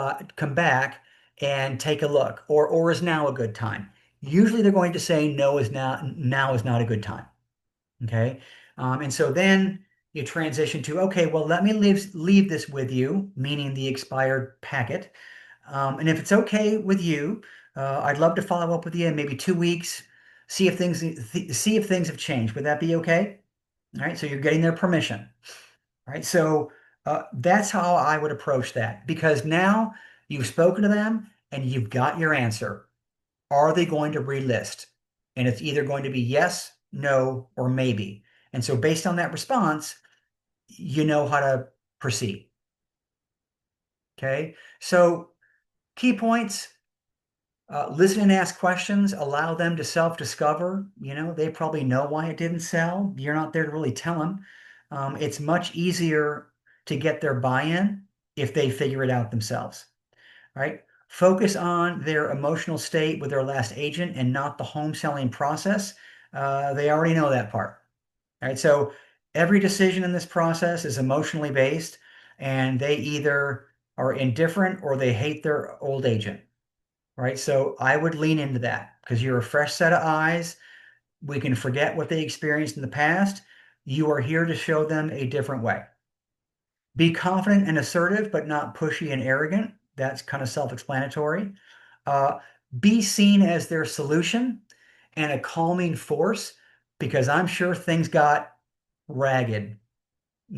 back and take a look? Or is now a good time? Usually they're going to say now is not a good time. Okay. And so then you transition to, okay, well, let me leave this with you, meaning the expired packet. And if it's okay with you, I'd love to follow up with you in maybe 2 weeks, see if things have changed. Would that be okay? All right. So you're getting their permission. Right. So that's how I would approach that, because now You've spoken to them and you've got your answer. Are they going to relist? And it's either going to be yes, no, or maybe. And so based on that response, you know how to proceed. Okay. So key points, listen and ask questions, allow them to self-discover. They probably know why it didn't sell. You're not there to really tell them. It's much easier to get their buy-in if they figure it out themselves, right? Focus on their emotional state with their last agent and not the home selling process. They already know that part, right? So every decision in this process is emotionally based, and they either are indifferent or they hate their old agent, right? So I would lean into that because you're a fresh set of eyes. We can forget what they experienced in the past. You are here to show them a different way. Be confident and assertive, but not pushy and arrogant. That's kind of self-explanatory. Uh, be seen as their solution and a calming force because I'm sure things got ragged,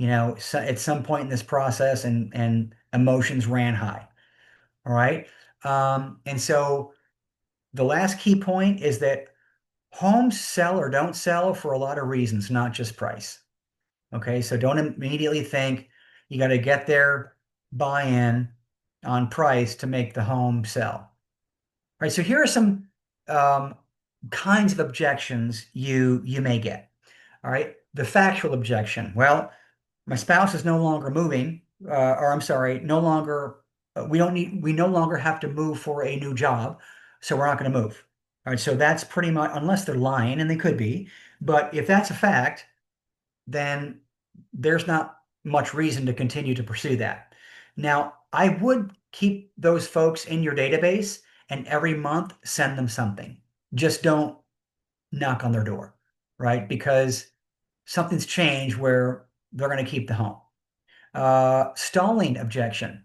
at some point in this process and emotions ran high. All right. And so the last key point is that homes sell or don't sell for a lot of reasons, not just price. Okay, so don't immediately think you got to get their buy-in on price to make the home sell. All right, so here are some um, kinds of objections you may get. All right, the factual objection. Well, my spouse is no longer moving, or I'm sorry, no longer, we no longer have to move for a new job, so we're not going to move. All right, so that's pretty much, unless they're lying, and they could be, but if that's a fact, then there's not much reason to continue to pursue that. Now, I would keep those folks in your database and every month send them something. Just don't knock on their door, right? Because something's changed where they're going to keep the home. Stalling objection.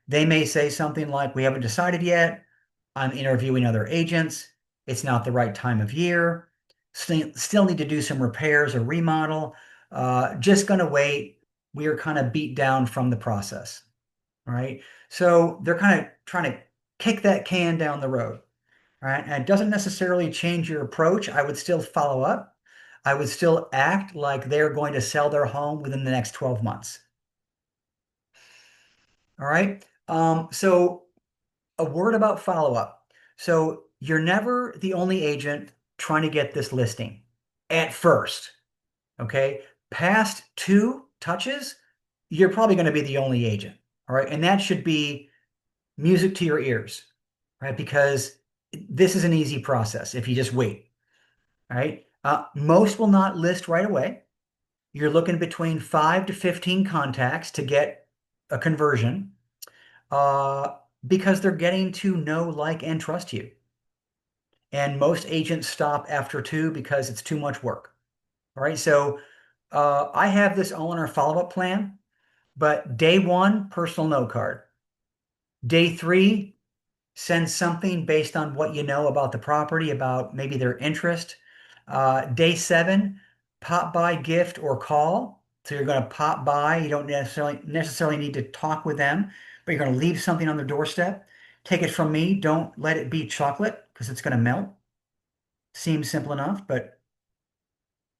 They may say something like, we haven't decided yet. I'm interviewing other agents. It's not the right time of year. Still need to do some repairs or remodel. Just going to wait. We are kind of beat down from the process. All right. So they're kind of trying to kick that can down the road. All right. And it doesn't necessarily change your approach. I would still follow up. I would still act like they're going to sell their home within the next 12 months. All right. So a word about follow-up. So you're never the only agent trying to get this listing at first. Okay. Past two touches, you're probably going to be the only agent. All right. And that should be music to your ears, right? Because this is an easy process if you just wait. All right. Most will not list right away. You're looking between 5 to 15 contacts to get a conversion uh, because they're getting to know, like, and trust you. And most agents stop after two because it's too much work. All right. So I have this all in our follow-up plan, but day one, personal note card. Day three, send something based on what you know about the property, about maybe their interest. Day seven, pop by, gift, or call. So you're going to pop by. You don't necessarily need to talk with them, but you're going to leave something on their doorstep. Take it from me. Don't let it be chocolate because it's going to melt. Seems simple enough, but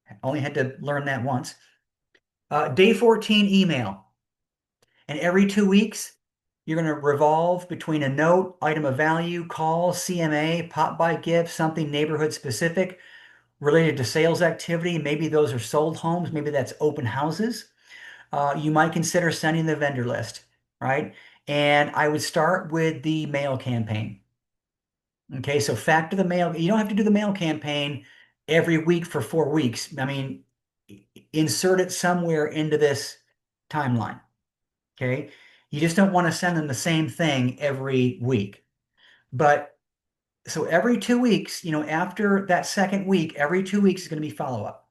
I only had to learn that once. Day 14, email. And every 2 weeks, you're going to revolve between a note, item of value, call, CMA, pop by gift, something neighborhood specific related to sales activity. Maybe those are sold homes. Maybe that's open houses. You might consider sending the vendor list, right? And I would start with the mail campaign. Okay, so factor the mail. You don't have to do the mail campaign every week for 4 weeks. I mean, insert it somewhere into this timeline. Okay. You just don't want to send them the same thing every week. But so every 2 weeks, after that second week, every 2 weeks is going to be follow up.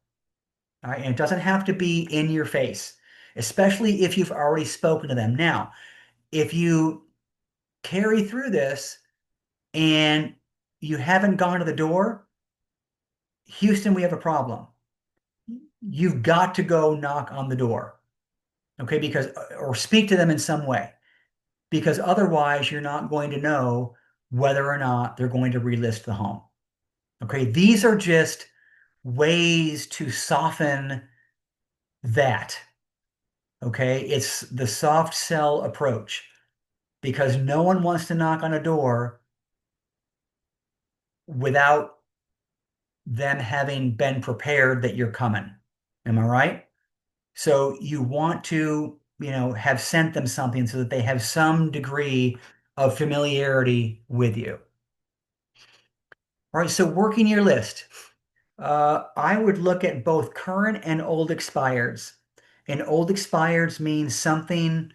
All right. And it doesn't have to be in your face, especially if you've already spoken to them. Now, if you carry through this and you haven't gone to the door, Houston, we have a problem. You've got to go knock on the door. Okay. Because, or speak to them in some way. because otherwise you're not going to know whether or not they're going to relist the home. Okay, these are just ways to soften that. Okay, it's the soft sell approach because no one wants to knock on a door without them having been prepared that you're coming. Am I right? So you want to, have sent them something so that they have some degree of familiarity with you. All right, so working your list. I would look at both current and old expireds. And old expireds means something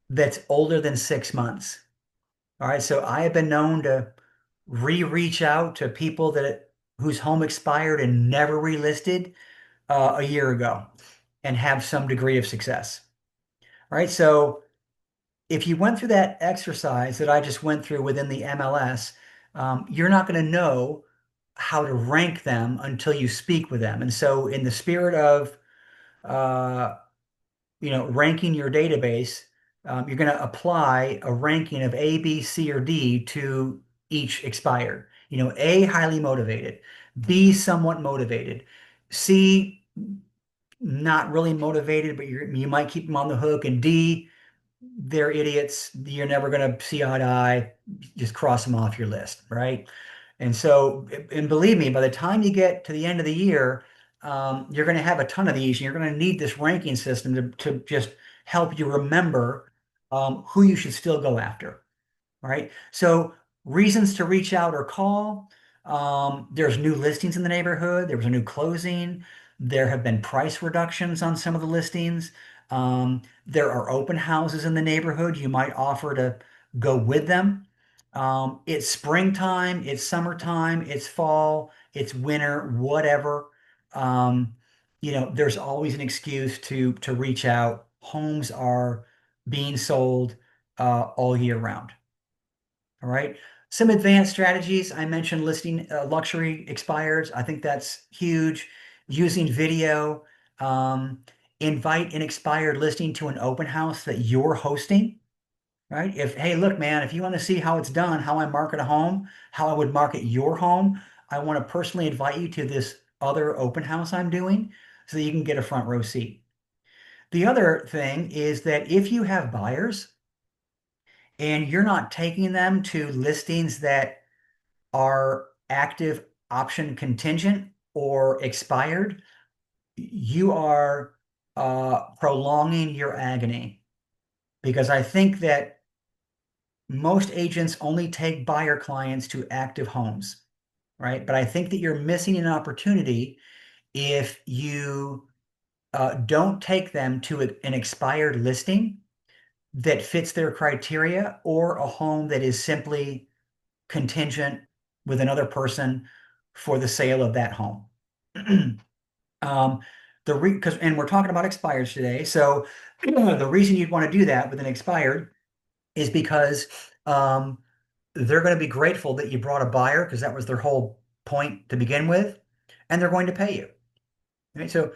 that's older than 6 months. All right, so I have been known to reach out to people whose home expired and never relisted a year ago and have some degree of success. All right, so if you went through that exercise that I just went through within the MLS, you're not going to know how to rank them until you speak with them. And so, in the spirit of uh, ranking your database, you're going to apply a ranking of A, B, C, or D to each expired. A, highly motivated, B, somewhat motivated, C, not really motivated, but you might keep them on the hook, and D, they're idiots. You're never going to see eye to eye. Just cross them off your list, right? And so, and believe me, by the time you get to the end of the year, you're going to have a ton of these, and you're going to need this ranking system to just help you remember who you should still go after. All right. So reasons to reach out or call. There's new listings in the neighborhood. There was a new closing. There have been price reductions on some of the listings. There are open houses in the neighborhood. You might offer to go with them. It's springtime, it's summertime, it's fall, it's winter, whatever. Um, there's always an excuse to reach out. Homes are being sold all year round. All right. Some advanced strategies. I mentioned listing luxury expireds. I think that's huge. Using video. Um, Invite an expired listing to an open house that you're hosting. Right. Hey, look, man, if you want to see how it's done, how I market a home, how I would market your home, I want to personally invite you to this other open house I'm doing so that you can get a front row seat. The other thing is that if you have buyers and you're not taking them to listings that are active option contingent or expired, you are prolonging your agony because I think that most agents only take buyer clients to active homes, right? But I think that you're missing an opportunity if you don't take them to an expired listing that fits their criteria or a home that is simply contingent with another person for the sale of that home. Um, because and we're talking about expireds today, so the reason you'd want to do that with an expired is because um, they're going to be grateful that you brought a buyer because that was their whole point to begin with, and they're going to pay you. Right? So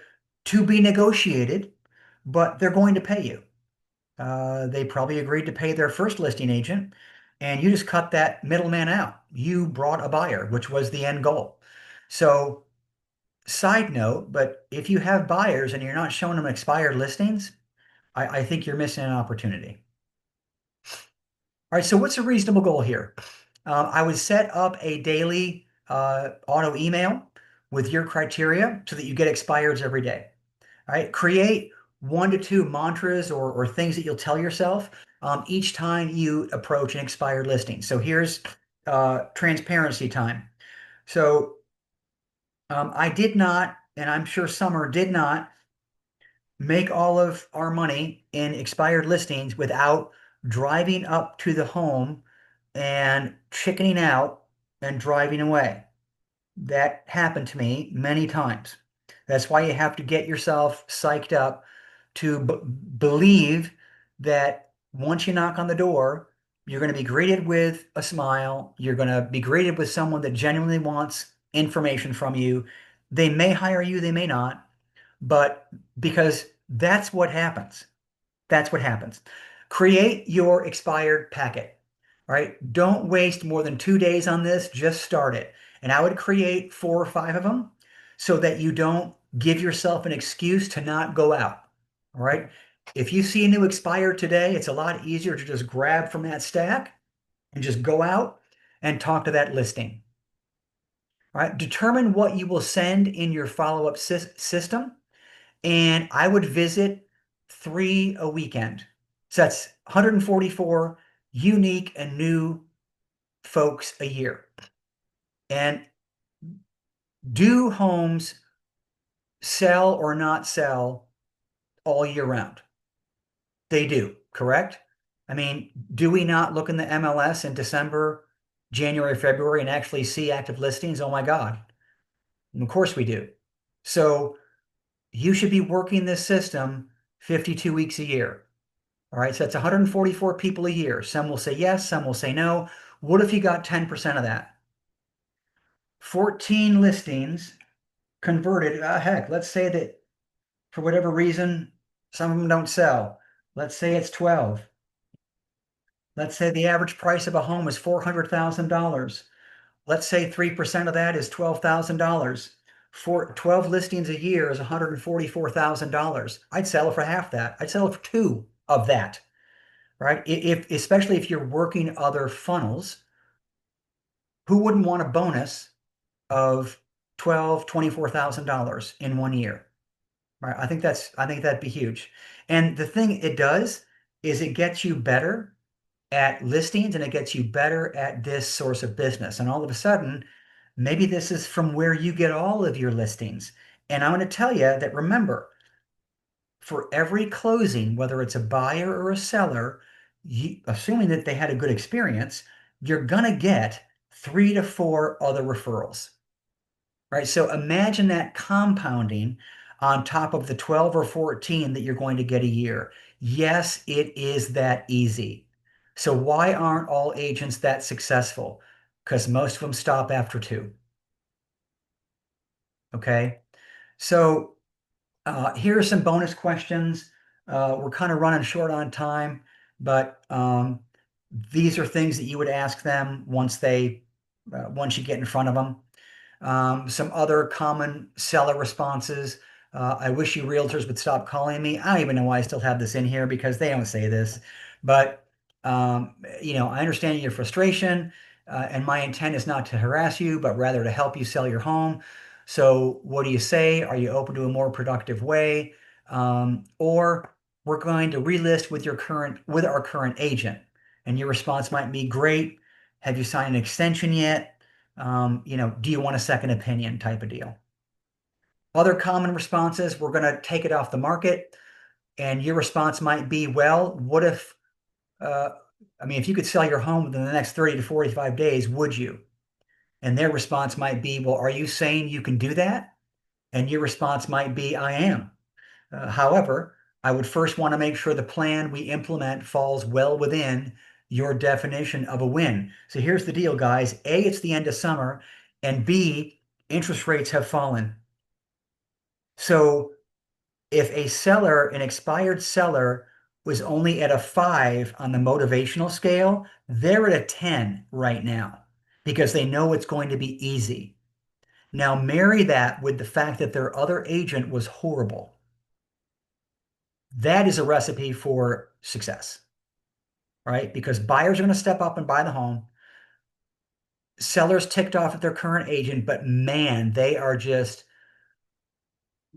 to be negotiated, but they're going to pay you. They probably agreed to pay their first listing agent, and you just cut that middleman out. You brought a buyer, which was the end goal. So, side note, but if you have buyers and you're not showing them expired listings, I think you're missing an opportunity. All right, so what's a reasonable goal here? I would set up a daily auto email with your criteria so that you get expireds every day. All right, create 1 to 2 mantras or things that you'll tell yourself each time you approach an expired listing. So here's transparency time. So I did not, and I'm sure Summer did not, make all of our money in expired listings without driving up to the home and chickening out and driving away. That happened to me many times. That's why you have to get yourself psyched up to believe that once you knock on the door, you're going to be greeted with a smile. You're going to be greeted with someone that genuinely wants information from you. They may hire you, they may not, but because that's what happens. That's what happens. create your expired packet. All right. Don't waste more than 2 days on this. Just start it. And I would create 4 or 5 of them so that you don't give yourself an excuse to not go out. All right. If you see a new expired today, it's a lot easier to just grab from that stack and just go out and talk to that listing. All right. Determine what you will send in your follow-up system. And I would visit 3 a weekend. So that's 144 unique and new folks a year. And do homes sell or not sell all year round? They do, correct? I mean, do we not look in the MLS in December, January, February and actually see active listings? Oh my God. And of course we do. So you should be working this system 52 weeks a year. All right, so that's 144 people a year. Some will say yes, some will say no. What if you got 10% of that? 14 listings converted. Heck, let's say that for whatever reason, some of them don't sell. Let's say it's 12. Let's say the average price of a home is $400,000. Let's say 3% of that is $12,000. For 12 listings a year is $144,000. I'd sell it for half that. I'd sell it for two of that, right? If especially if you're working other funnels, who wouldn't want a bonus of 12, $24,000 in 1 year? Right? I think that'd be huge. And the thing it does is it gets you better at listings and it gets you better at this source of business. And all of a sudden, maybe this is from where you get all of your listings. And I'm going to tell you that remember, for every closing, whether it's a buyer or a seller, assuming that they had a good experience, you're going to get 3 to 4 other referrals, right? So imagine that compounding on top of the 12 or 14 that you're going to get a year. Yes, it is that easy. So why aren't all agents that successful? Because most of them stop after 2. Okay. So here are some bonus questions. We're kind of running short on time, but these are things that you would ask them once you get in front of them. Some other common seller responses. I wish you realtors would stop calling me. I don't even know why I still have this in here because they don't say this. But, I understand your frustration, and my intent is not to harass you, but rather to help you sell your home. So, what do you say? Are you open to a more productive way? Or we're going to relist with our current agent. And your response might be, great. Have you signed an extension yet? Do you want a second opinion type of deal? Other common responses, we're going to take it off the market. And your response might be, well, what if, uh, if you could sell your home within the next 30 to 45 days, would you? And their response might be, well, are you saying you can do that? And your response might be, I am. However, I would first want to make sure the plan we implement falls well within your definition of a win. So here's the deal, guys. A, it's the end of summer, and B, interest rates have fallen. So if an expired seller was only at a 5 on the motivational scale, they're at a 10 right now because they know it's going to be easy. Now marry that with the fact that their other agent was horrible. That is a recipe for success, right? Because buyers are going to step up and buy the home. Sellers ticked off at their current agent, but man, they are just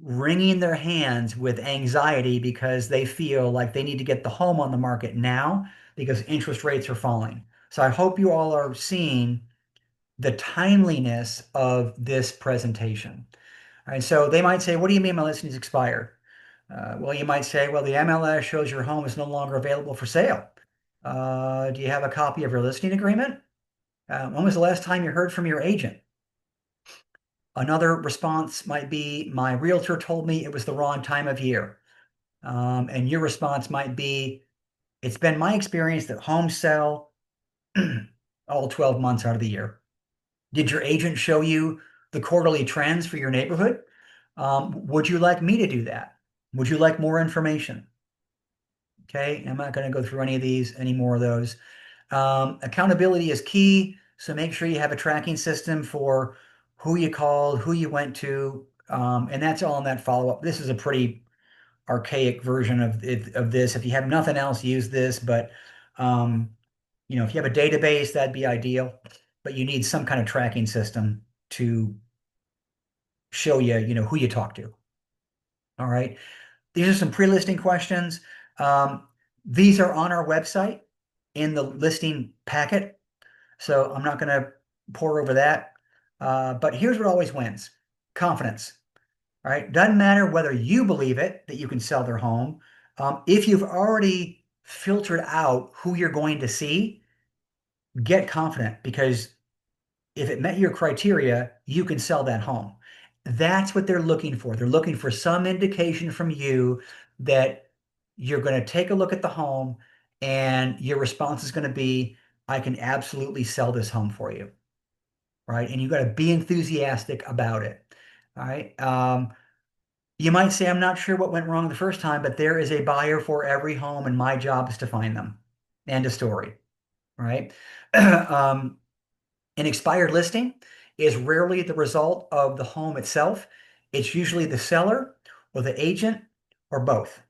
wringing their hands with anxiety because they feel like they need to get the home on the market now because interest rates are falling. So I hope you all are seeing the timeliness of this presentation. All right, so they might say, what do you mean my listing is expired? Well, you might say, well, the MLS shows your home is no longer available for sale. Do you have a copy of your listing agreement? When was the last time you heard from your agent? Another response might be, my realtor told me it was the wrong time of year. And your response might be, it's been my experience that homes sell all 12 months out of the year. Did your agent show you the quarterly trends for your neighborhood? Would you like me to do that? Would you like more information? Okay, I'm not going to go through any more of those. Accountability is key. So make sure you have a tracking system for who you called, who you went to, and that's all in that follow-up. This is a pretty archaic version of this. If you have nothing else, use this. But um, if you have a database, that'd be ideal. But you need some kind of tracking system to show you, who you talk to. All right. These are some pre-listing questions. Um, these are on our website in the listing packet. So I'm not going to pour over that. But here's what always wins: confidence. All right. Doesn't matter whether you believe it that you can sell their home. If you've already filtered out who you're going to see, get confident, because if it met your criteria, you can sell that home. That's what they're looking for. They're looking for some indication from you that you're going to take a look at the home and your response is going to be, I can absolutely sell this home for you. Right. And you got to be enthusiastic about it. All right. You might say, I'm not sure what went wrong the first time, but there is a buyer for every home, and my job is to find them. End of story. Right. um, An expired listing is rarely the result of the home itself. It's usually the seller or the agent or both.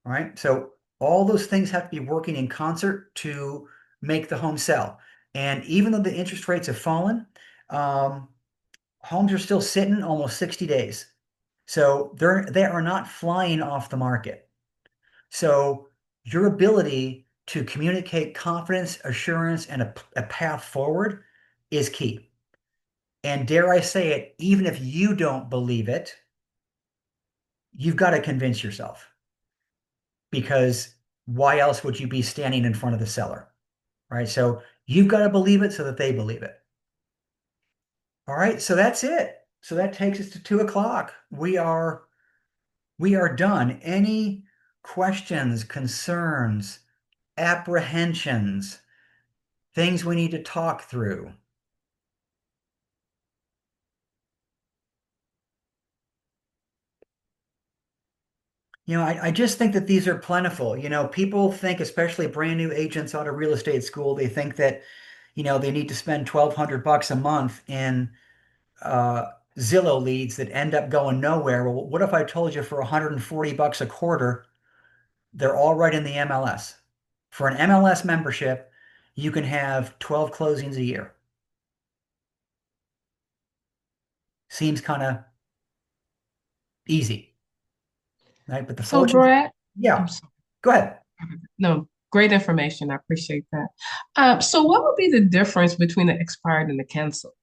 All right. So all those things have to be working in concert to make the home sell. And even though the interest rates have fallen, um, homes are still sitting almost 60 days. So they are not flying off the market. So your ability to communicate confidence, assurance, and a path forward is key. And dare I say it, even if you don't believe it, you've got to convince yourself, because why else would you be standing in front of the seller? Right. So you've got to believe it so that they believe it. All right. So that's it. So that takes us to 2 o'clock. We are done. Any questions, concerns, apprehensions, things we need to talk through? I just think that these are plentiful. People think, especially brand new agents out of real estate school, they think that, they need to spend 1,200 bucks a month in uh, Zillow leads that end up going nowhere. Well, what if I told you for 140 bucks a quarter, they're all right in the MLS? For an MLS membership, you can have 12 closings a year. Seems kind of easy, right? But the So, fortune, Brad, yeah, I'm sorry. go ahead. No, great information. I appreciate that. So, what would be the difference between the expired and the canceled?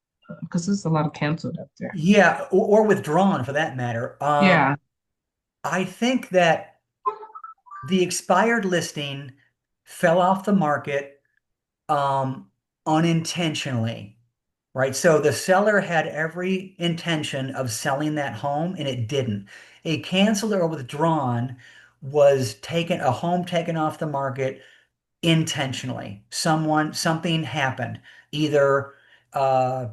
Because there's a lot of canceled up there. Yeah, or withdrawn for that matter. Yeah. I think that the expired listing fell off the market um, unintentionally, right? So the seller had every intention of selling that home and it didn't. A canceled or withdrawn was a home taken off the market intentionally. Something happened. Either uh,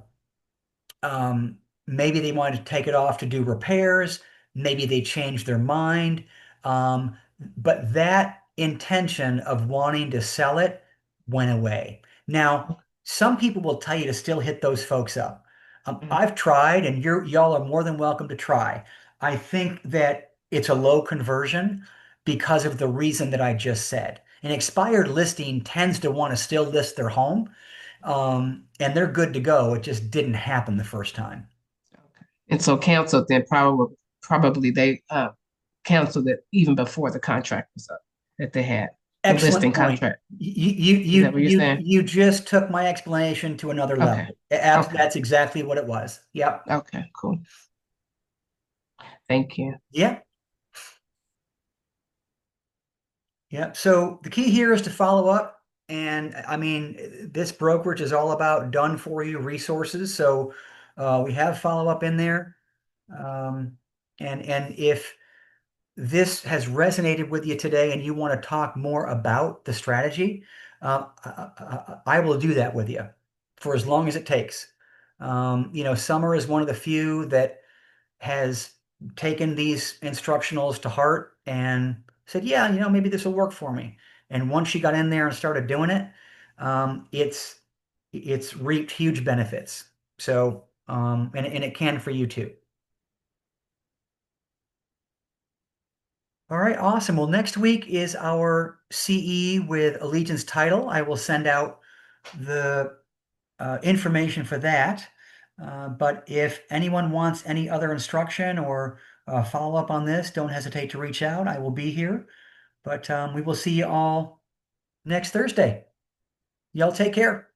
um, maybe they wanted to take it off to do repairs. Maybe they changed their mind. But that intention of wanting to sell it went away. Now, some people will tell you to still hit those folks up. Mm. I've tried, and y'all are more than welcome to try. I think that it's a low conversion because of the reason that I just said. An expired listing tends to want to still list their home, and they're good to go. It just didn't happen the first time. Okay. And so canceled, then probably they canceled it even before the contract was up that they had, the Excellent listing point. contract. Is You that what you're you saying? you just took my explanation to another Okay. level. Okay. That's exactly what it was. Yep. Okay. Cool. Thank you. Yep. Yep. So the key here is to follow up. And I mean, this brokerage is all about done for you resources. So we have follow up in there. Um, and if this has resonated with you today and you want to talk more about the strategy, I will do that with you for as long as it takes. Summer is one of the few that has taken these instructionals to heart and said, yeah, maybe this will work for me. And once she got in there and started doing it, it's reaped huge benefits. So, and it can for you too. All right, awesome. Well, next week is our CE with Allegiance title. I will send out the information for that. But if anyone wants any other instruction or follow up on this, don't hesitate to reach out. I will be here. But we will see you all next Thursday. Y'all take care.